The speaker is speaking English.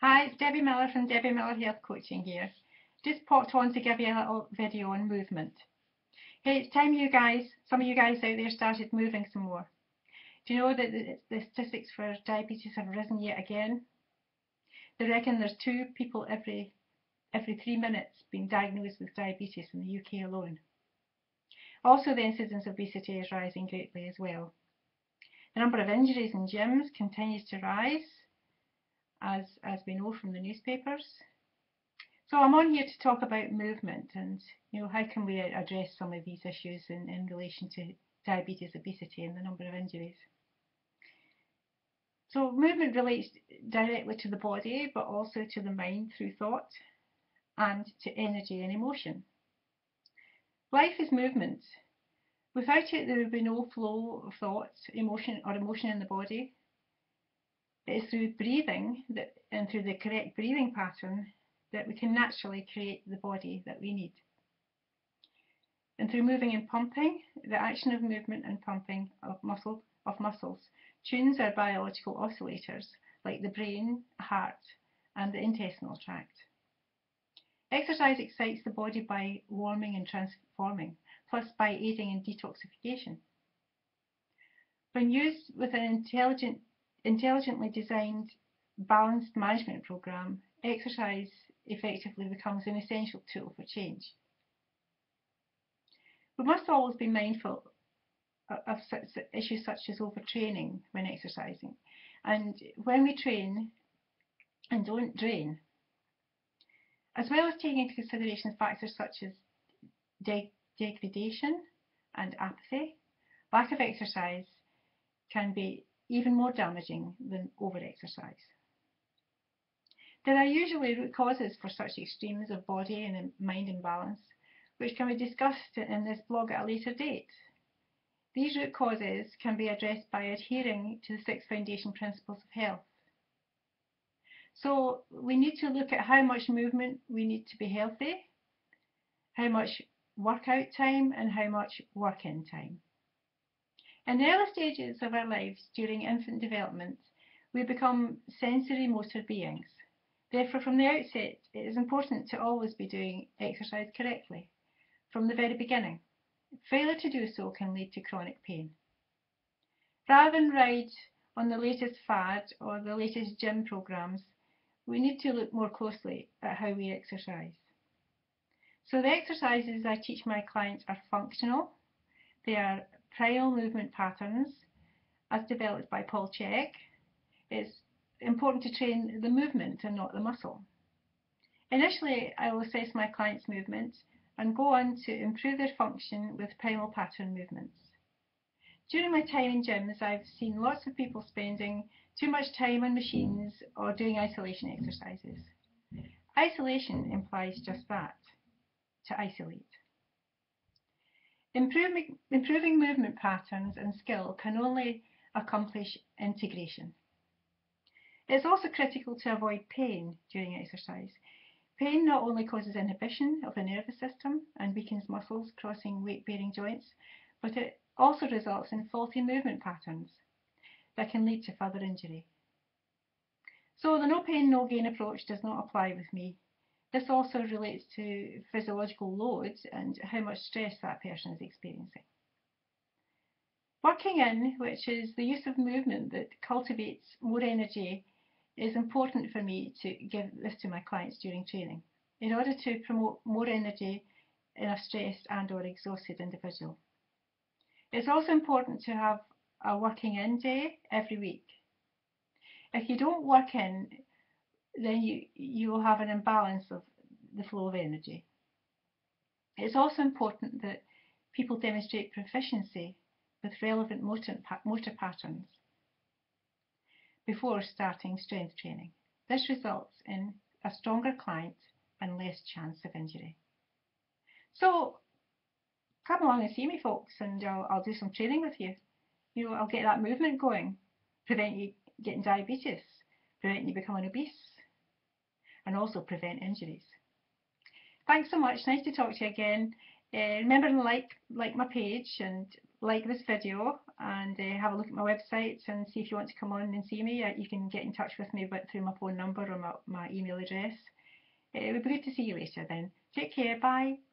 Hi, it's Debbie Miller from Debbie Miller Health Coaching here. Just popped on to give you a little video on movement. Hey, it's time some of you guys out there started moving some more. Do you know that the statistics for diabetes have risen yet again? They reckon there's 2 people every 3 minutes being diagnosed with diabetes in the UK alone. Also, the incidence of obesity is rising greatly as well. The number of injuries in gyms continues to rise, as we know from the newspapers. So I'm on here to talk about movement and how can we address some of these issues in relation to diabetes, obesity and the number of injuries. So movement relates directly to the body but also to the mind through thought and to energy and emotion. Life is movement. Without it there would be no flow of thought, emotion in the body. It is through breathing and through the correct breathing pattern that we can naturally create the body that we need. And through moving and pumping, the action of movement and pumping of muscles tunes our biological oscillators like the brain, heart and the intestinal tract. Exercise excites the body by warming and transforming, plus by aiding in detoxification. When used with an intelligently designed, balanced management program, exercise effectively becomes an essential tool for change. We must always be mindful of issues such as overtraining when exercising, and when we train and don't drain, as well as taking into consideration factors such as degradation and apathy. Lack of exercise can be even more damaging than overexercise. There are usually root causes for such extremes of body and mind imbalance, which can be discussed in this blog at a later date. These root causes can be addressed by adhering to the 6 foundation principles of health. So we need to look at how much movement we need to be healthy, how much workout time and how much work-in time. In the early stages of our lives during infant development, we become sensory motor beings. Therefore, from the outset, it is important to always be doing exercise correctly from the very beginning. Failure to do so can lead to chronic pain. Rather than ride on the latest fad or the latest gym programs, we need to look more closely at how we exercise. So the exercises I teach my clients are functional. They are primal movement patterns as developed by Paul Chek. It's important to train the movement and not the muscle. Initially, I will assess my clients' movement and go on to improve their function with primal pattern movements. During my time in gyms, I've seen lots of people spending too much time on machines or doing isolation exercises. Isolation implies just that, to isolate. Improving movement patterns and skill can only accomplish integration. It's also critical to avoid pain during exercise. Pain not only causes inhibition of the nervous system and weakens muscles crossing weight-bearing joints, but it also results in faulty movement patterns that can lead to further injury. So the no pain, no gain approach does not apply with me. This also relates to physiological loads and how much stress that person is experiencing. Working in, which is the use of movement that cultivates more energy, is important for me to give this to my clients during training in order to promote more energy in a stressed and or exhausted individual. It's also important to have a working in day every week. If you don't work in, then you will have an imbalance of the flow of energy. It's also important that people demonstrate proficiency with relevant motor patterns before starting strength training. This results in a stronger client and less chance of injury. So come along and see me, folks, and I'll do some training with you. I'll get that movement going, prevent you getting diabetes, prevent you becoming obese, and also prevent injuries. Thanks so much. Nice to talk to you again. Remember to like my page and like this video and have a look at my website and see if you want to come on and see me. You can get in touch with me through my phone number or my email address. It would be good to see you later then. Take care. Bye.